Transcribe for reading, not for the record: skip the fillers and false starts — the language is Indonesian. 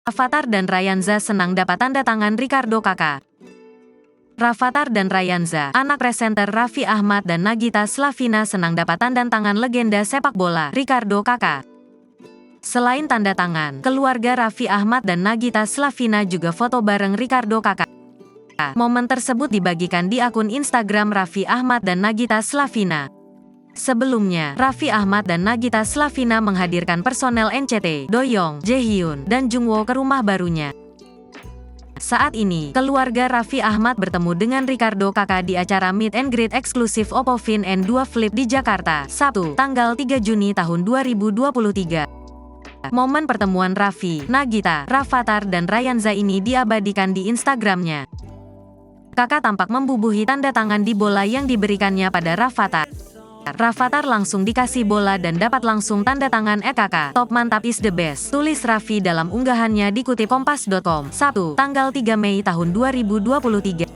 Rafathar dan Ryanza senang dapat tanda tangan Ricardo Kakak. Rafathar dan Ryanza, anak presenter Raffi Ahmad dan Nagita Slavina senang dapat tanda tangan legenda sepak bola, Ricardo Kakak. Selain tanda tangan, keluarga Raffi Ahmad dan Nagita Slavina juga foto bareng Ricardo Kakak. Momen tersebut dibagikan di akun Instagram Raffi Ahmad dan Nagita Slavina. Sebelumnya, Raffi Ahmad dan Nagita Slavina menghadirkan personel NCT, Doyoung, Jaehyun, dan Jungwoo ke rumah barunya. Saat ini, keluarga Raffi Ahmad bertemu dengan Ricardo Kakak di acara Meet and Greet eksklusif Oppo Fin N2 Flip di Jakarta, Sabtu, tanggal 3 Juni tahun 2023. Momen pertemuan Raffi, Nagita, Rafathar, dan Ryanza ini diabadikan di Instagramnya. Kakak tampak membubuhi tanda tangan di bola yang diberikannya pada Rafathar. Rafathar langsung dikasih bola dan dapat langsung tanda tangan kakak. Top mantap is the best, tulis Raffi dalam unggahannya dikutip kompas.com, Sabtu, tanggal 3 Mei tahun 2023.